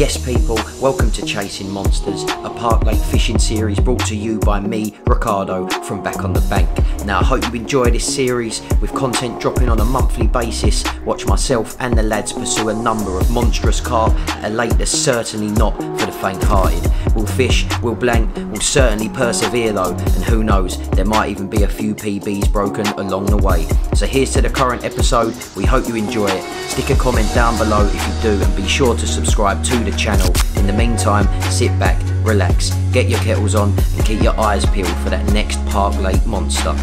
Yes people, welcome to Chasing Monsters, a Park Lake fishing series brought to you by me, Ricardo, from Back on the Bank. Now I hope you enjoy this series with content dropping on a monthly basis. Watch myself and the lads pursue a number of monstrous carp at a lake that's certainly not for the faint-hearted. We'll fish, we'll blank, we'll certainly persevere though, and who knows, there might even be a few PBs broken along the way. So here's to the current episode, we hope you enjoy it. Stick a comment down below if you do, and be sure to subscribe to the channel. In the meantime, sit back, relax, get your kettles on and keep your eyes peeled for that next Park Lake monster.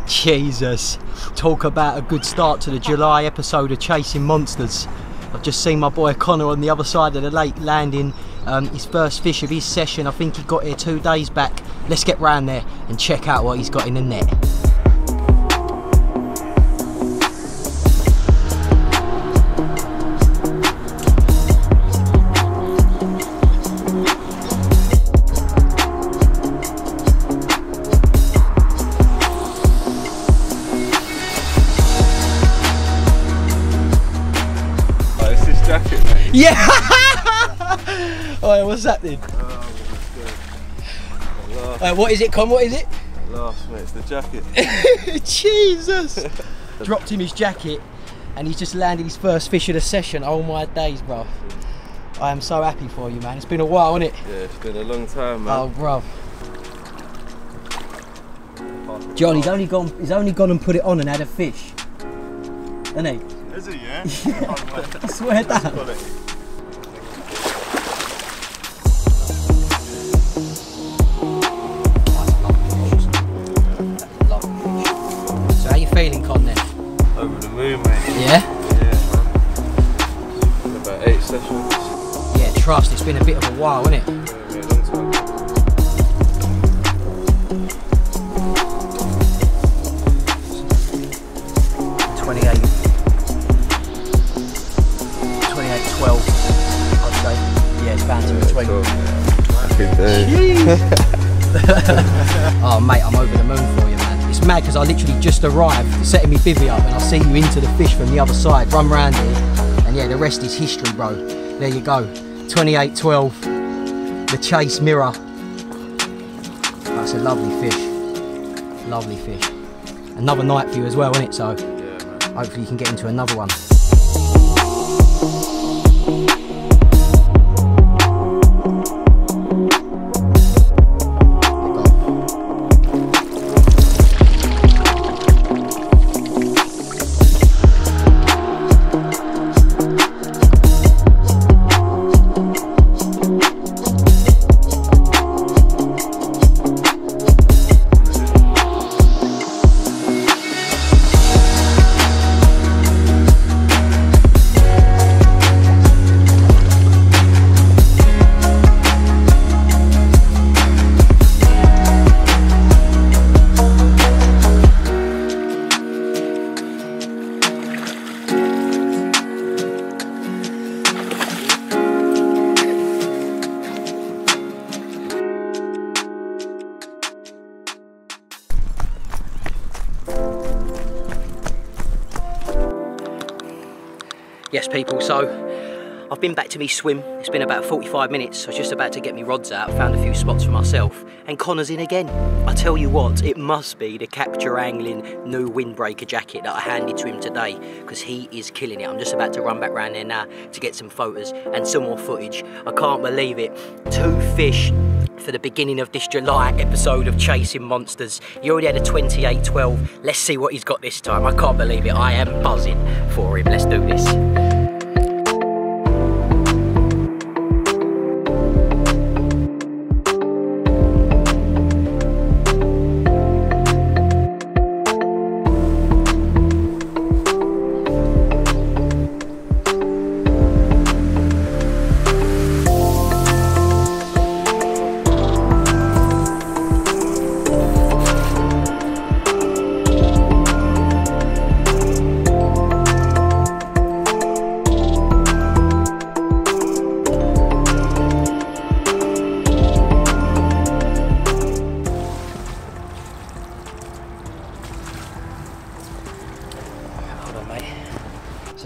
Jesus, talk about a good start to the July episode of Chasing Monsters. I've just seen my boy Connor on the other side of the lake landing his first fish of his session. I think he got here 2 days back. Let's get round there and check out what he's got in the net. Yeah! Alright, what's that then? What is it, Con? What is it? Last, mate, it's the jacket. Jesus! Dropped him his jacket and he's just landed his first fish of the session. Oh my days, bro. I am so happy for you, man. It's been a while, hasn't it? Yeah, it's been a long time, man. Oh, bro. John, he's only gone and put it on and had a fish. Hasn't he? Is it, yeah? I swear down. So how you feeling, Con, then? Over the moon, mate. Yeah? Yeah, man. About 8 sessions. Yeah, trust, it's been a bit of a while, isn't it? Yeah, a long time. 12, I'd say. Yeah, it's bouncing between. Oh mate, I'm over the moon for you, man. It's mad because I literally just arrived, setting me bivvy up, and I see you into the fish from the other side, run round here, and yeah, the rest is history, bro. There you go, 28-12, the Chase Mirror. That's a lovely fish, lovely fish. Another night for you as well, isn't it? So Yeah, man. hopefully you can get into another one. Yes people, so I've been back to me swim. It's been about 45 minutes. I was just about to get me rods out, found a few spots for myself, and Connor's in again. I tell you what, it must be the Capture Angling new windbreaker jacket that I handed to him today, because he is killing it. I'm just about to run back round there now to get some photos and some more footage. I can't believe it. 2 fish for the beginning of this July episode of Chasing Monsters. He already had a 28-12. Let's see what he's got this time. I can't believe it. I am buzzing for him. Let's do this.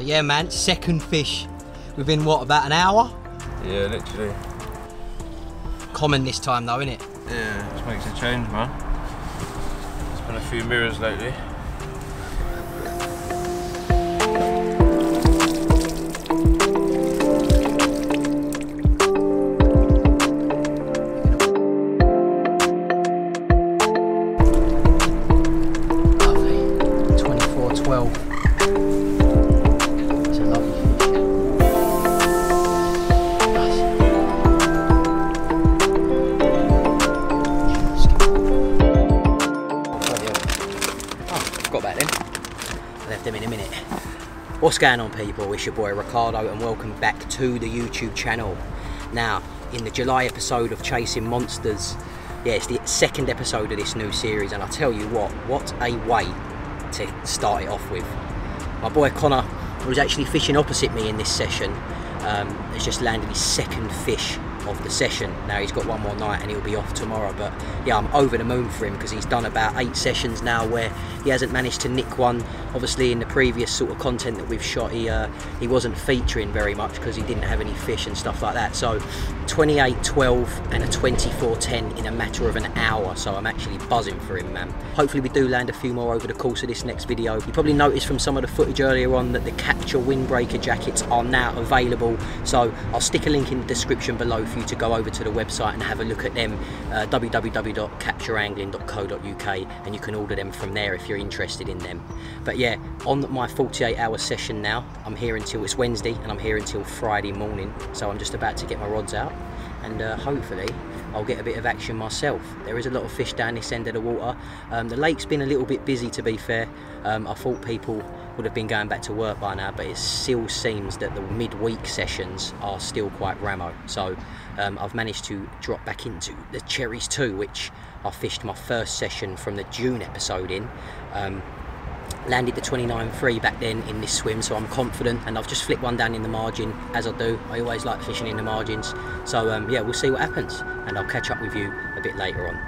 yeah, man, second fish within what, about an hour? Yeah, literally. Common this time though, innit? Yeah, just makes a change, man. It's been a few mirrors lately. Lovely. 24-12. It's a lovely fish. Nice. Forgot about them. I left them in a minute. What's going on, people? It's your boy Ricardo and welcome back to the YouTube channel. Now, in the July episode of Chasing Monsters, yeah, it's the second episode of this new series, and I tell you what a way to start it off with. My boy Connor was actually fishing opposite me in this session. Has just landed his second fish of the session. Now he's got one more night and he'll be off tomorrow, but yeah, I'm over the moon for him because he's done about 8 sessions now where he hasn't managed to nick one. Obviously in the previous sort of content that we've shot, he wasn't featuring very much because he didn't have any fish and stuff like that. So 28-12 and a 24-10 in a matter of an hour, so I'm actually buzzing for him, man. Hopefully we do land a few more over the course of this next video. You probably noticed from some of the footage earlier on that the Capture windbreaker jackets are now available, so I'll stick a link in the description below for you to go over to the website and have a look at them, www.captureangling.co.uk, and you can order them from there if you're interested in them. But yeah, on my 48-hour session now, I'm here until it's Wednesday and I'm here until Friday morning, so I'm just about to get my rods out and hopefully I'll get a bit of action myself. There is a lot of fish down this end of the water. The lake's been a little bit busy, to be fair. I thought people would have been going back to work by now, but it still seems that the midweek sessions are still quite ramo. So I've managed to drop back into the Cherries 2, which I fished my first session from the June episode in. Landed the 29.3 back then in this swim, so I'm confident, and I've just flicked one down in the margin, as I do. I always like fishing in the margins. So yeah, we'll see what happens, and I'll catch up with you a bit later on.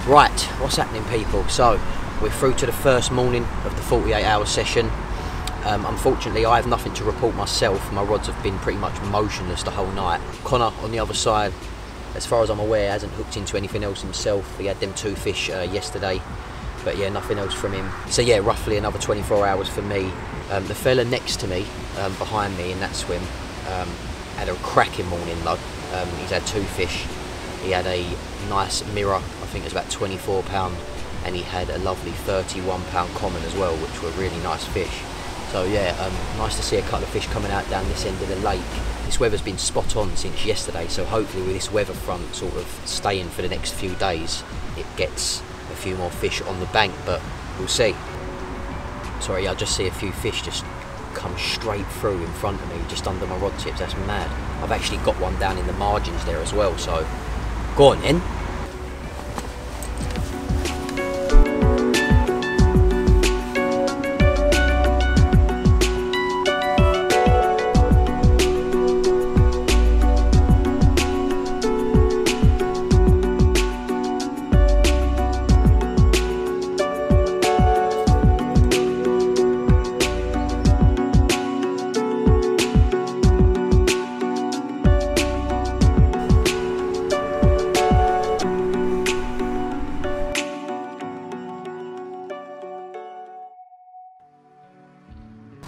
Right, what's happening, people? So we're through to the first morning of the 48-hour session. Unfortunately, I have nothing to report myself. My rods have been pretty much motionless the whole night. Connor on the other side, as far as I'm aware, hasn't hooked into anything else himself. He had them 2 fish yesterday, but yeah, nothing else from him. So yeah, roughly another 24 hours for me. The fella next to me, behind me in that swim, had a cracking morning though. He's had 2 fish. He had a nice mirror, I think it was about 24 pound, and he had a lovely 31 pound common as well, which were really nice fish. So yeah, nice to see a couple of fish coming out down this end of the lake. This weather's been spot on since yesterday, so hopefully with this weather front sort of staying for the next few days, it gets a few more fish on the bank, but we'll see. Sorry, I just see a few fish just come straight through in front of me, just under my rod tips. That's mad. I've actually got one down in the margins there as well, so go on then.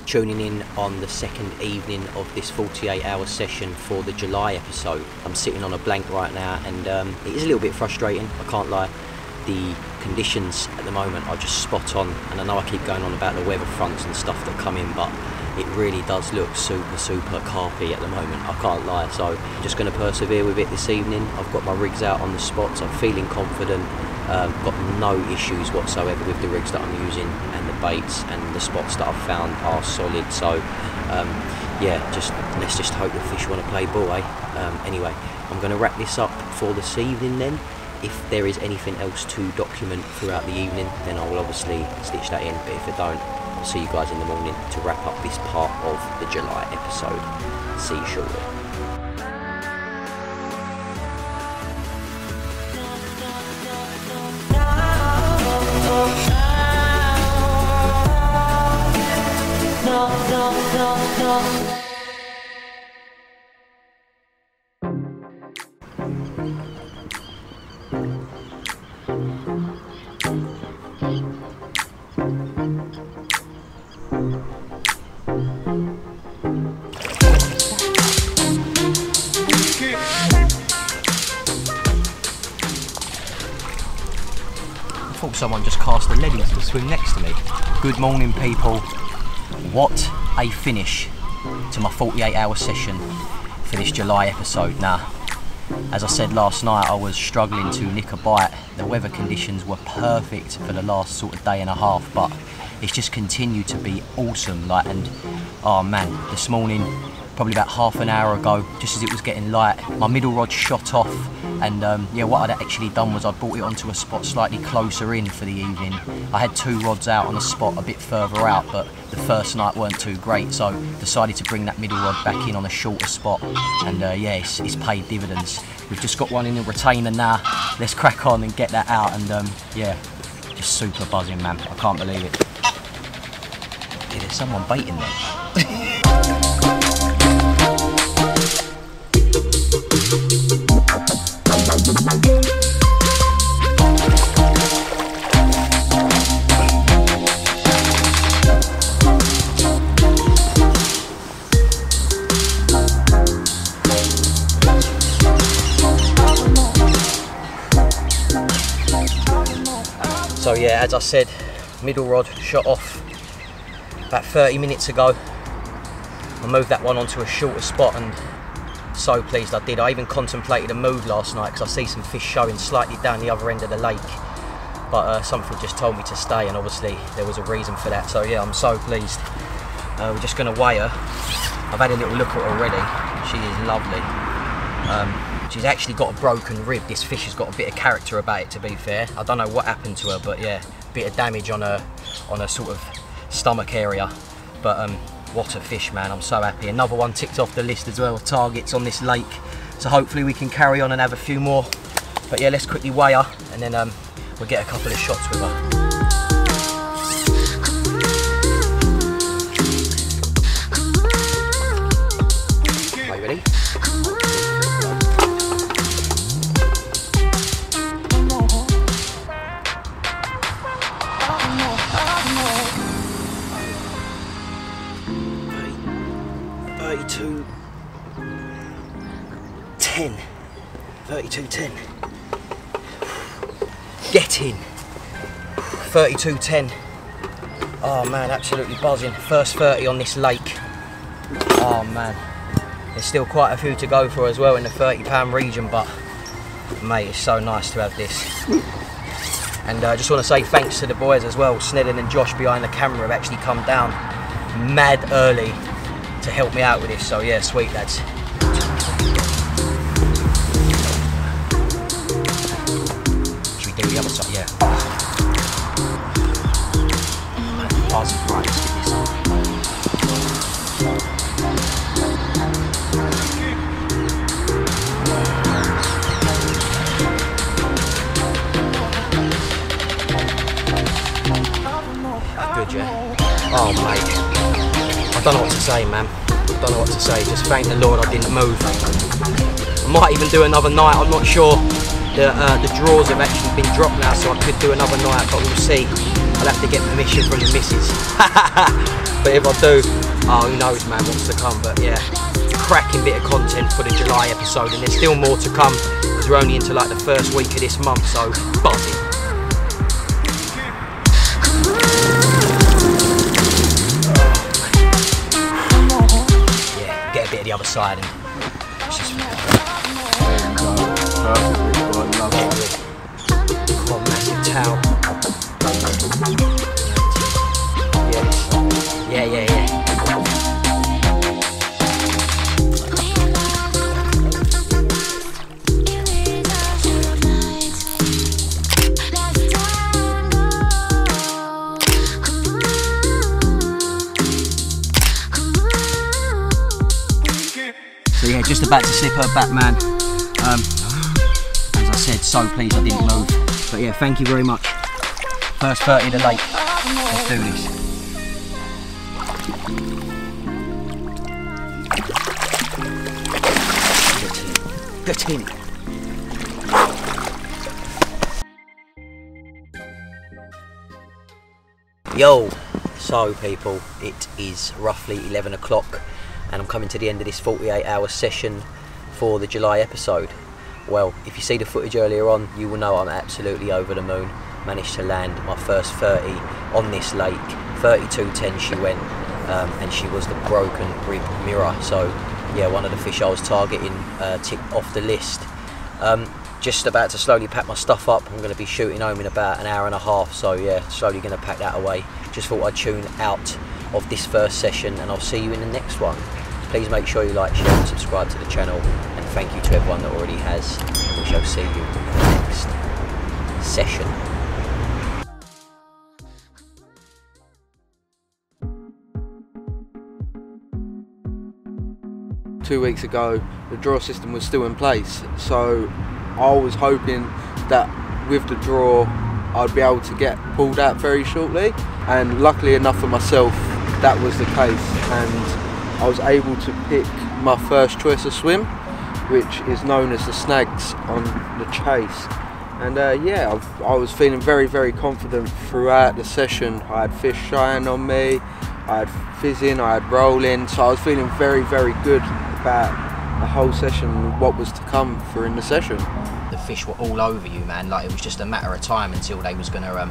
tuning in on the second evening of this 48-hour session for the July episode. I'm sitting on a blank right now, and it is a little bit frustrating, I can't lie. The conditions at the moment are just spot on, and I know I keep going on about the weather fronts and stuff that come in, but it really does look super carpy at the moment, I can't lie. So I'm just going to persevere with it this evening. I've got my rigs out on the spots, I'm feeling confident, got no issues whatsoever with the rigs that I'm using, and the baits and the spots that I've found are solid. So yeah, let's just hope the fish want to play ball, eh? Anyway, I'm going to wrap this up for this evening then. If there is anything else to document throughout the evening, then I will obviously stitch that in, but if I don't, I'll see you guys in the morning to wrap up this part of the July episode. See you shortly. I thought someone just cast a lead into the swim next to me. Good morning, people. What a finish to my 48-hour session for this July episode. Now, as I said last night, I was struggling to nick a bite. The weather conditions were perfect for the last sort of day and a half, but it's just continued to be awesome. And oh man, this morning, probably about half an hour ago, just as it was getting light, my middle rod shot off, and yeah, what I'd actually done was I brought it onto a spot slightly closer in for the evening. I had two rods out on a spot a bit further out, but the first night weren't too great, so decided to bring that middle rod back in on a shorter spot, and yeah, it's paid dividends. We've just got one in the retainer now. Let's crack on and get that out, and yeah, just super buzzing, man. I can't believe it. Yeah, there's someone baiting there. So yeah, as I said, middle rod shot off about 30 minutes ago. I moved that one onto a shorter spot, and so pleased I did. I even contemplated a move last night because I see some fish showing slightly down the other end of the lake, but something just told me to stay, and obviously there was a reason for that. So yeah, I'm so pleased. We're just going to weigh her. I've had a little look at her already. She is lovely. She's actually got a broken rib. This fish has got a bit of character about it, to be fair. I don't know what happened to her, but yeah, a bit of damage on her sort of stomach area. But what a fish, man. I'm so happy. Another one ticked off the list as well of targets on this lake. So hopefully we can carry on and have a few more. But yeah, let's quickly weigh her, and then we'll get a couple of shots with her. Are you ready? 32.10. Get in. 32.10. Oh man, absolutely buzzing. First 30 on this lake. Oh man, there's still quite a few to go for as well in the 30-pound region, but mate, it's so nice to have this. And I just want to say thanks to the boys as well. Snedden and Josh behind the camera have actually come down mad early to help me out with this, so yeah, sweet lads. Should we do the other side? Yeah. Bars is right, let's get this on. Good, yeah? Oh mate, I don't know what to say, man. I don't know what to say, just thank the Lord I didn't move. I might even do another night, I'm not sure. The drawers have actually been dropped now, so I could do another night, but we'll see. I'll have to get permission from the missus. But if I do, oh, who knows, man, what's to come. But yeah, cracking bit of content for the July episode, and there's still more to come because we're only into like the first week of this month, so buzzing. Yeah, get a bit of the other side and it's just come on, massive towel. Yeah. So yeah, just about to slip her back, man. As I said, so pleased I didn't move. But yeah, thank you very much. First 30 of the lake. Let's do this. Get in. Yo, so people, it is roughly 11 o'clock and I'm coming to the end of this 48-hour session for the July episode. Well, if you see the footage earlier on, you will know I'm absolutely over the moon. Managed to land my first 30 on this lake. 32.10 she went, and she was the broken rib mirror. So yeah, one of the fish I was targeting ticked off the list. Just about to slowly pack my stuff up. I'm going to be shooting home in about an hour and a half, so yeah, slowly going to pack that away. Just thought I'd tune out of this first session and I'll see you in the next one. Please make sure you like, share and subscribe to the channel, and thank you to everyone that already has. We shall see you in the next session. Two weeks ago, the draw system was still in place, so I was hoping that with the draw I'd be able to get pulled out very shortly, and luckily enough for myself that was the case, and I was able to pick my first choice of swim, which is known as the snags on the chase. And yeah, I was feeling very, very confident throughout the session. I had fish shying on me, I had fizzing, I had rolling, so I was feeling very, very good about the whole session and what was to come for in the session. The fish were all over you, man. Like, it was just a matter of time until they was gonna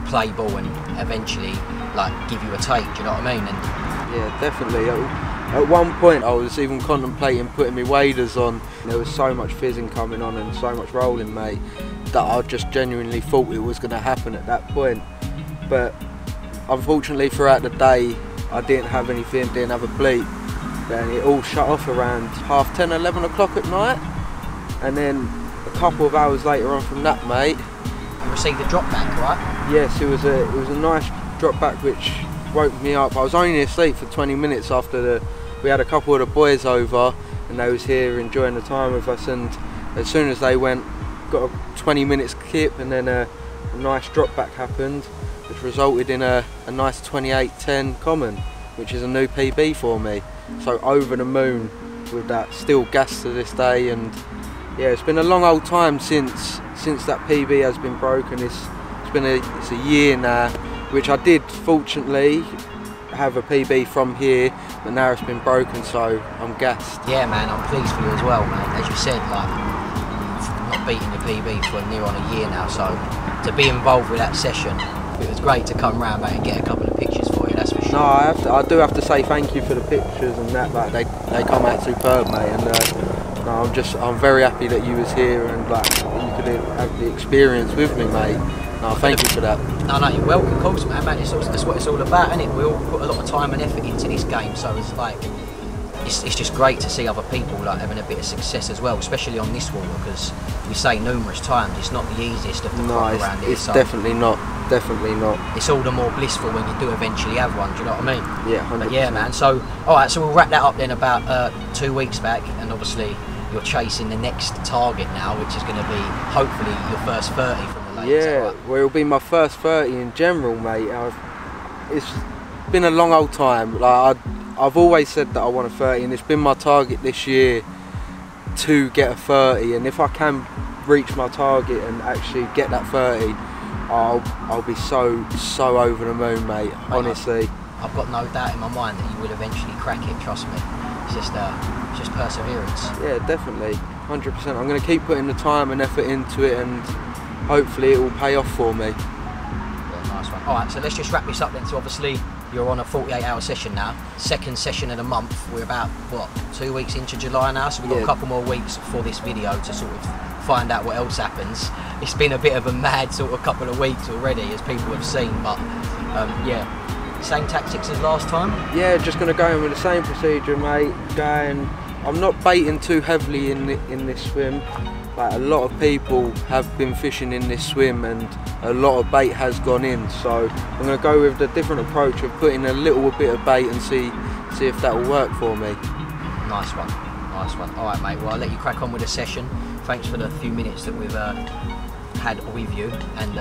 play ball and eventually like give you a take. Do you know what I mean? And yeah, definitely. At one point I was even contemplating putting my waders on. There was so much fizzing coming on and so much rolling, mate, that I just genuinely thought it was going to happen at that point. But unfortunately throughout the day I didn't have anything, didn't have a bleep. Then it all shut off around 10:30, 11 o'clock at night. And then a couple of hours later on from that, mate, you received a drop back, right? Yes, it was a nice drop back which woke me up. I was only asleep for 20 minutes after we had a couple of the boys over and they was here enjoying the time with us, and as soon as they went, got a 20 minutes kip, and then a nice drop back happened, which resulted in a nice 28.10 common, which is a new PB for me. So over the moon with that, still gas to this day. And yeah, it's been a long old time since that PB has been broken. It's a year now, which I did fortunately have a PB from here, but now it's been broken, so I'm gassed. Yeah, man, I'm pleased for you as well, mate. As you said, like, not beating the PB for near on a year now, so to be involved with that session, it was great to come round, mate, and get a couple of pictures for you, that's for sure. No, I do have to say thank you for the pictures and that, like, they come out superb, mate, and no, I'm very happy that you was here and like you could have the experience with me, mate. No, thank you for that. No, you're welcome, of course, man. That's what it's all about, isn't it? We all put a lot of time and effort into this game, so it's like, it's just great to see other people like having a bit of success as well, especially on this wall, because we say numerous times it's not the easiest of the crop around here. It's so definitely not. It's all the more blissful when you do eventually have one. Do you know what I mean? Yeah, 100%. But yeah, man. So, all right, so we'll wrap that up then. About 2 weeks back, and obviously you're chasing the next target now, which is going to be hopefully your first 30 from the lake. Yeah, right? well, it'll be my first 30 in general, mate. It's been a long old time. Like I've always said that I want a 30, and it's been my target this year to get a 30. And if I can reach my target and actually get that 30, I'll be so over the moon, mate. Honestly. I've got no doubt in my mind that you will eventually crack it, trust me. It's just perseverance. Yeah, definitely, 100%. I'm going to keep putting the time and effort into it, and hopefully it will pay off for me. Yeah, nice one. Alright, so let's just wrap this up then. So obviously you're on a 48-hour session now, second session of the month. We're about, what, 2 weeks into July now, so we've got a couple more weeks for this video to sort of find out what else happens. It's been a bit of a mad sort of couple of weeks already, as people have seen, but yeah, same tactics as last time? Yeah, just going to go in with the same procedure, mate. I'm not baiting too heavily in this swim. Like, a lot of people have been fishing in this swim and a lot of bait has gone in, so I'm going to go with the different approach of putting a little bit of bait and see if that will work for me. Nice one, nice one. Alright mate, well I'll let you crack on with the session. Thanks for the few minutes that we've had with you, and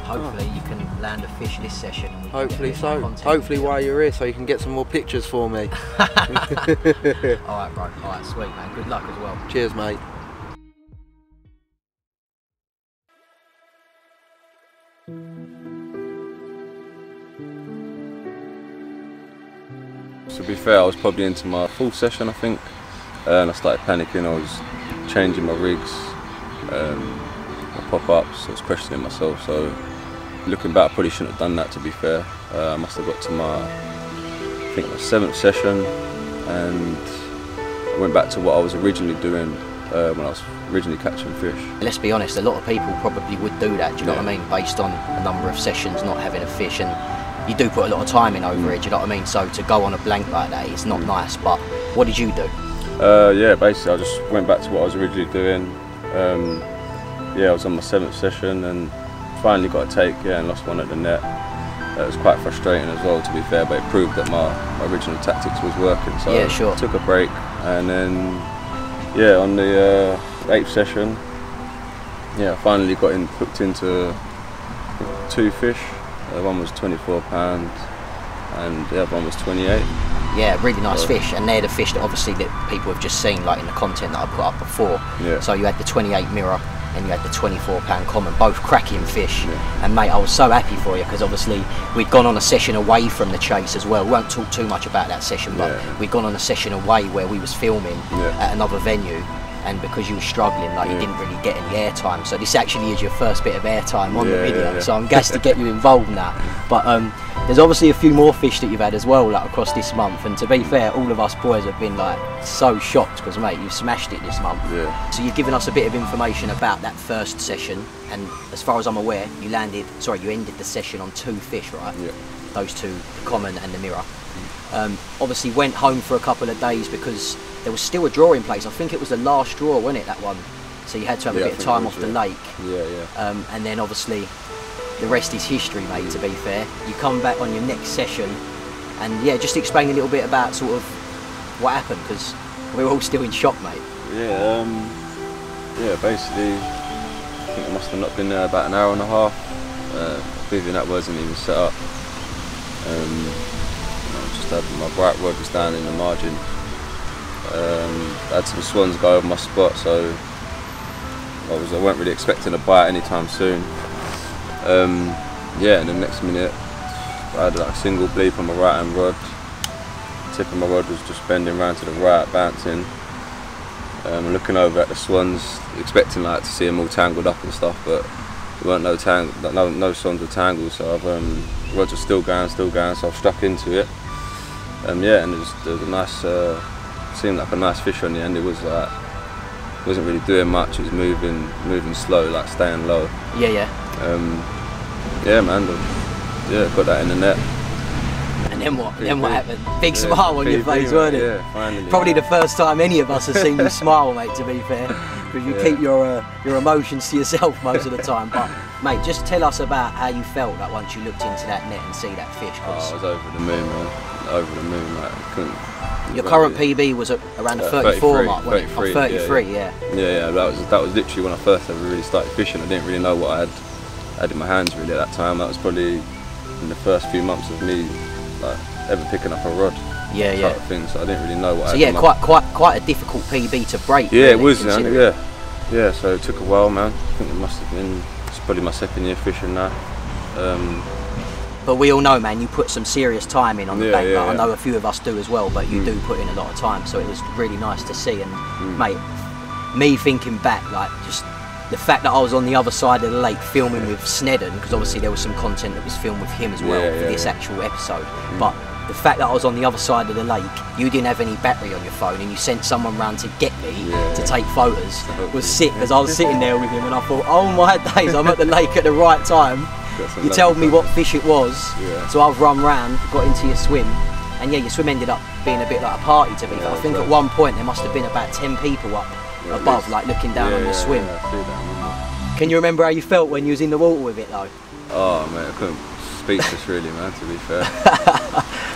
hopefully you can land a fish this session. And hopefully so. Hopefully while you're here, so you can get some more pictures for me. Alright bro, alright, sweet man, good luck as well. Cheers mate. To be fair, I was probably into my full session, I think, and I started panicking. I was changing my rigs, my pop-ups, I was questioning myself, so looking back I probably shouldn't have done that, to be fair. I must have got to my 7th session, and I went back to what I was originally doing when I was originally catching fish. Let's be honest, a lot of people probably would do that, do you know what I mean, based on a number of sessions not having a fish, and you do put a lot of time in over it, do you know what I mean? So to go on a blank like that, it's not nice, but what did you do? Yeah, basically I just went back to what I was originally doing. Yeah, I was on my 7th session and finally got a take, and lost one at the net. It was quite frustrating as well, to be fair, but it proved that my original tactics was working. So yeah, sure. I took a break, and then yeah, on the 8th session, yeah, I finally got hooked into 2 fish. One was £24 and the other one was 28. Yeah, really nice fish, and they're the fish that obviously that people have just seen, like in the content that I put up before. Yeah. So you had the 28 mirror and you had the £24 common, both cracking fish. Yeah. And mate, I was so happy for you, because obviously we'd gone on a session away from the chase as well. We won't talk too much about that session, but we'd gone on a session away where we was filming at another venue. And because you were struggling, like you didn't really get any airtime, so this actually is your first bit of airtime on the video. So I'm gassed to get you involved now. But there's obviously a few more fish that you've had as well, like across this month. And to be fair, all of us boys have been like so shocked, because mate, you've smashed it this month. Yeah. So you've given us a bit of information about that first session, and as far as I'm aware, you ended the session on 2 fish, right? Yeah. Those 2, the common and the mirror. Obviously went home for a couple of days because there was still a draw in place. I think it was the last draw, wasn't it, that one? So you had to have a bit of time off the lake. Yeah. And then obviously the rest is history, mate, to be fair. You come back on your next session, and yeah, just explain a little bit about sort of what happened, because we're all still in shock, mate. Yeah, yeah, basically I think I must have not been there about an hour and a half. Believing that wasn't even set up. Just had my bright rod was down in the margin. I had some swans go over my spot, so I weren't really expecting a bite anytime soon. Yeah, and the next minute I had like a single bleep on my right hand rod. The tip of my rod was just bending round to the right, bouncing. Looking over at the swans, expecting like to see them all tangled up and stuff, but there weren't no swans were tangled, so the rods were still going, so I've struck into it. Yeah, and there was a nice, seemed like a nice fish on the end. It was like, wasn't really doing much. It was moving slow, like staying low. Yeah. Yeah, man. Yeah, got that in the net. And then what? Then what happened? Big smile on your face, weren't it? Yeah, finally. Probably the first time any of us have seen you smile, mate, to be fair, because you keep your emotions to yourself most of the time. But mate, just tell us about how you felt like once you looked into that net and see that fish. I was over the moon, man. Over the moon, like I couldn't. Your current PB was around the 34 mark, wasn't it? 33, yeah. Yeah, that was literally when I first ever really started fishing. I didn't really know what I had in my hands really at that time. That was probably in the first few months of me like ever picking up a rod. Type of thing, so I didn't really know what I had. So yeah, quite a difficult PB to break. Yeah, really, it was, man. Yeah. So it took a while, man. I think it must have been. It's probably my 2nd year fishing now. But we all know, man, you put some serious time in on the bank. Yeah, I know a few of us do as well, but you do put in a lot of time. So it was really nice to see. And mate, me thinking back, like just the fact that I was on the other side of the lake filming with Snedden, because obviously there was some content that was filmed with him as well for this actual episode. But the fact that I was on the other side of the lake, you didn't have any battery on your phone, and you sent someone round to get me to take photos was sick, because I was sitting there with him and I thought, oh my days, I'm at the lake at the right time. You told me what fish it was, so I've run round, got into your swim, and yeah, your swim ended up being a bit like a party to me. I think at one point there must have been about 10 people up above, like looking down on your swim. Can you remember how you felt when you was in the water with it though? Oh mate, I couldn't speechless really, man, to be fair.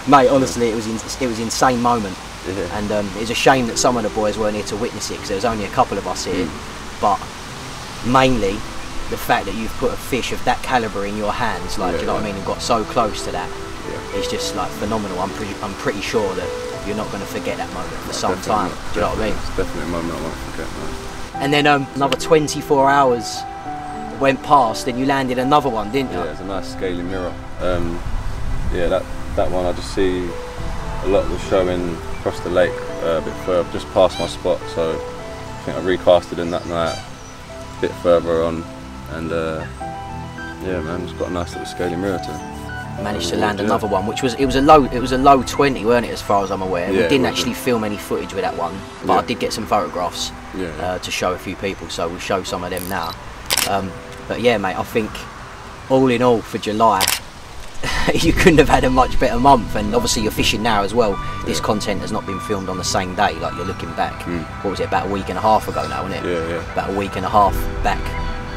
Mate, honestly, it was insane moment, and it was a shame that some of the boys weren't here to witness it, because there was only a couple of us here. But mainly the fact that you've put a fish of that calibre in your hands, like, do you know what I mean, and got so close to that, it's just like phenomenal. I'm pretty sure that you're not going to forget that moment for some time. Do you know what I mean? It's definitely a moment I won't forget, man. And then another 24 hours went past, and you landed another one, didn't you? Yeah, it's a nice scaly mirror. Yeah, that one I just see a lot was showing across the lake a bit further, just past my spot. So I think I recasted in that night a bit further on, and yeah, man, it's got a nice little scaly mirror to it. Managed to land another one, which was it was a low 20, weren't it, as far as I'm aware. Yeah, we didn't actually film any footage with that one, but I did get some photographs to show a few people, so we'll show some of them now. But yeah, mate, I think all in all for July, you couldn't have had a much better month. And obviously you're fishing now as well. This content has not been filmed on the same day, like you're looking back. What was it, about a week and a half ago now, wasn't it? Yeah. About a week and a half back.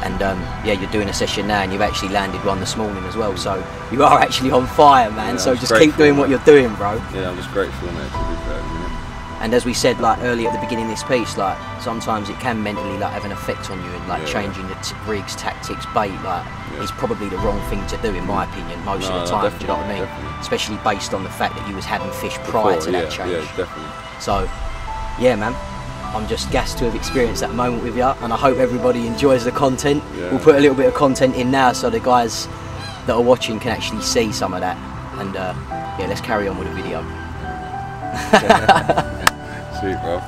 And yeah, you're doing a session now, and you've actually landed one this morning as well. So you are actually on fire, man. So just keep doing what you're doing, bro. Yeah, I'm just grateful, mate, to be fair. And as we said like earlier at the beginning of this piece, like sometimes it can mentally like have an effect on you, and like changing the rigs, tactics, bait, like is probably the wrong thing to do in my opinion most of the time. Do you know what I mean? Definitely. Especially based on the fact that you was having fish prior to that change. Yeah, definitely. So yeah, man, I'm just gassed to have experienced that moment with you, and I hope everybody enjoys the content. We'll put a little bit of content in now so the guys that are watching can actually see some of that. And yeah, let's carry on with the video. Sweet, bro.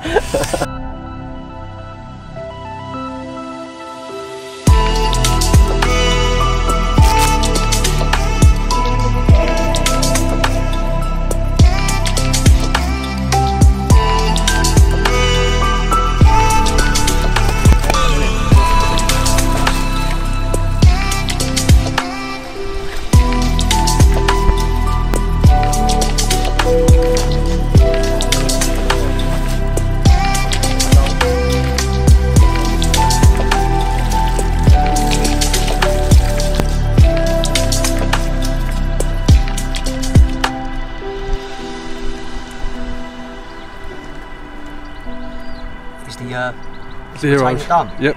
Zero. Done? Yep.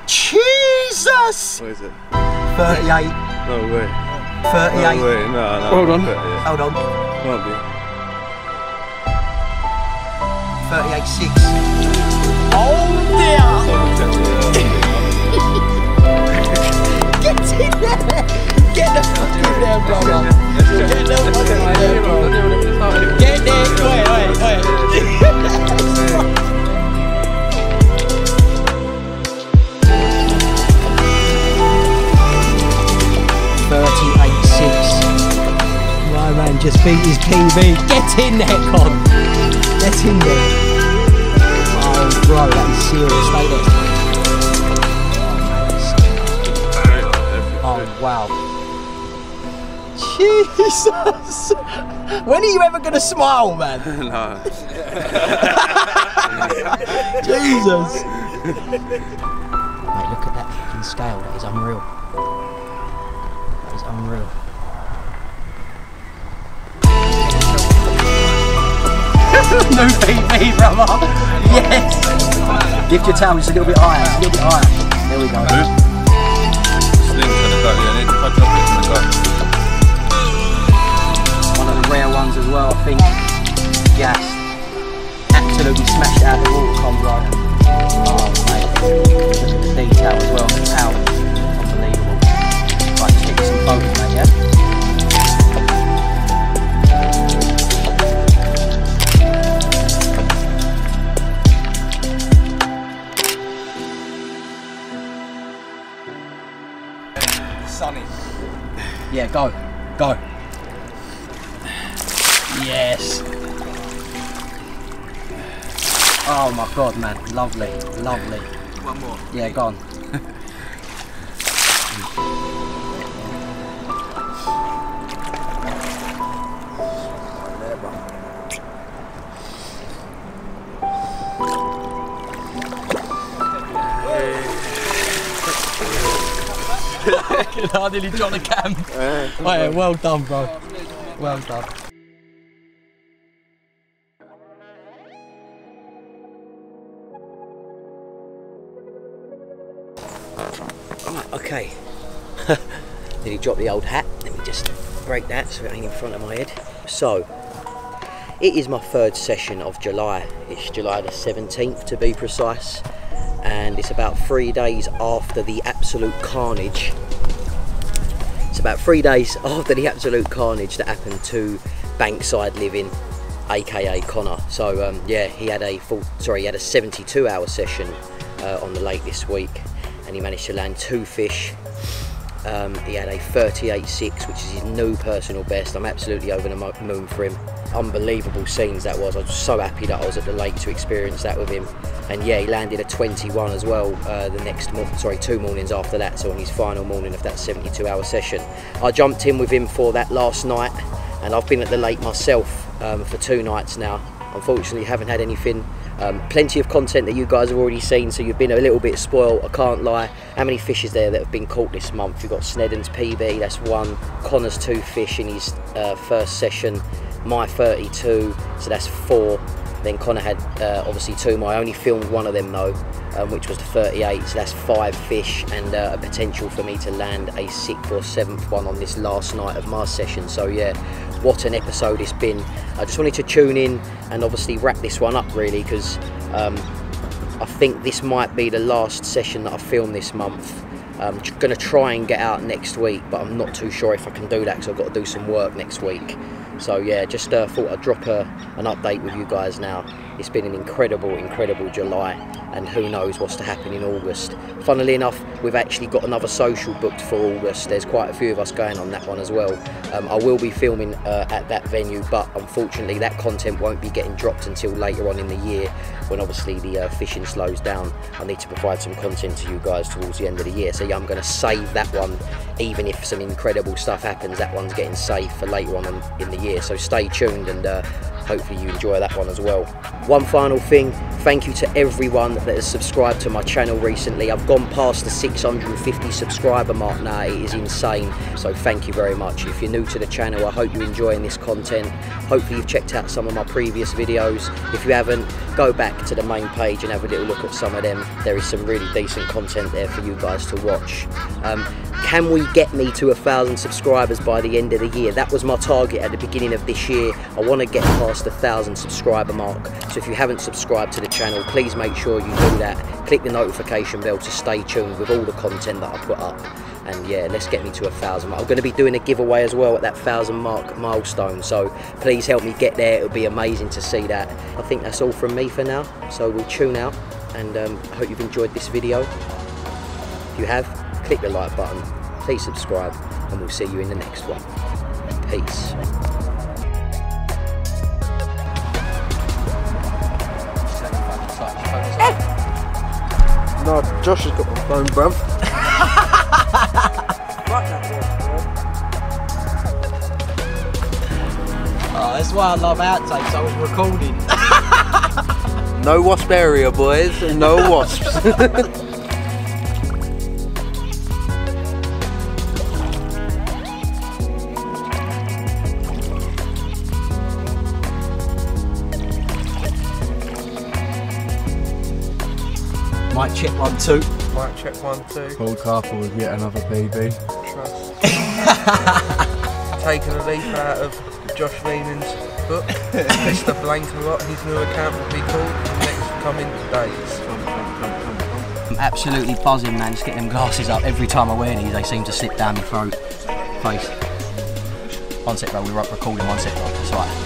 Jesus! What is it? 38. No way. 38. No way. No. Hold on. Hold on. Can't be. 38.6. Oh dear! Get in there! Get the fuck in there, brother! Get the fuck in there, bro! Get there! Wait. 38.6. My man just beat his PB. Get in there, Con. Get in there. Oh, bro, that is serious. Stay there. Oh, wow. Jesus. When are you ever going to smile, man? No. Jesus. Mate, look at that fucking scale. That is unreal. Unreal. No PB, brother. Yes. Lift your tail just a little bit higher. A little bit higher. There we go. Sling's gonna go. Yeah, if I drop it, it's gonna go. One of the rare ones as well, I think. Yes. Absolutely smashed it out of the water, Tom, bro. Oh, mate. Look at the detail as well. The tail. Unbelievable. Right, just get you some photos, mate, yeah? Go. Go. Yes. Oh my God, man. Lovely. Lovely. One more. Yeah, go on. I nearly dropped the cam. Oh, yeah, well done, bro. Well done. Right, okay. Nearly dropped the old hat. Let me just break that so it ain't in front of my head. So, it is my third session of July. It's July the 17th to be precise. And it's about 3 days after the absolute carnage. It's about 3 days after the absolute carnage that happened to Bankside Living, aka Connor. So yeah, he had a 72-hour session on the lake this week, and he managed to land 2 fish. He had a 38.6, which is his new personal best. I'm absolutely over the moon for him. Unbelievable scenes that was. I was so happy that I was at the lake to experience that with him. And yeah, he landed a 21 as well the next 2 mornings after that, so on his final morning of that 72-hour session. I jumped in with him for that last night, and I've been at the lake myself for 2 nights now. Unfortunately, haven't had anything. Plenty of content that you guys have already seen, so you've been a little bit spoiled, I can't lie. How many fish is there that have been caught this month? You've got Snedden's PB, that's 1. Connor's 2 fish in his first session. My 32, so that's 4. Then Connor had obviously 2 more. I only filmed 1 of them though, which was the 38, so that's 5 fish, and a potential for me to land a 6th or 7th one on this last night of my session. So yeah, what an episode it's been. I just wanted to tune in and obviously wrap this one up really, because I think this might be the last session that I filmed this month. I'm going to try and get out next week, but I'm not too sure if I can do that because I've got to do some work next week. So yeah, just thought I'd drop an update with you guys now. It's been an incredible July, and who knows what's to happen in August. Funnily enough, we've actually got another social booked for August. There's quite a few of us going on that one as well. I will be filming at that venue, but unfortunately that content won't be getting dropped until later on in the year, when obviously the fishing slows down. I need to provide some content to you guys towards the end of the year. So yeah, I'm going to save that one. Even if some incredible stuff happens, that one's getting saved for later on in the year. So stay tuned, and hopefully you enjoy that one as well. One final thing, thank you to everyone that has subscribed to my channel recently. I've gone past the 650 subscriber mark now. It is insane, so thank you very much. If you're new to the channel, I hope you're enjoying this content. Hopefully you've checked out some of my previous videos. If you haven't, go back to the main page and have a little look at some of them. There is some really decent content there for you guys to watch. Can we get me to 1,000 subscribers by the end of the year? That was my target at the beginning of this year. I want to get past the 1,000 subscriber mark. So if you haven't subscribed to the channel, please make sure you do that. Click the notification bell to stay tuned with all the content that I put up. And yeah, let's get me to 1,000. I'm going to be doing a giveaway as well at that 1,000 mark milestone. So please help me get there. It would be amazing to see that. I think that's all from me for now. So we'll tune out, and I hope you've enjoyed this video. If you have, click the like button, please subscribe, and we'll see you in the next one. Peace. No, Josh has got my phone, bruv. Oh, that's why I love outtakes, I was recording. No wasp area, boys, no wasps. Might check 1, 2. Might check 1, 2. Paul Carper with yet another PB. Trust. Taking a leaf out of Josh Lehman's book. Mr. Blankalot, his new account will be called in the next coming days. I'm absolutely buzzing, man. Just get them glasses up. Every time I wear these, they seem to slip down my throat. Face. One sec, bro. We're recording. 1 sec, bro. It's alright.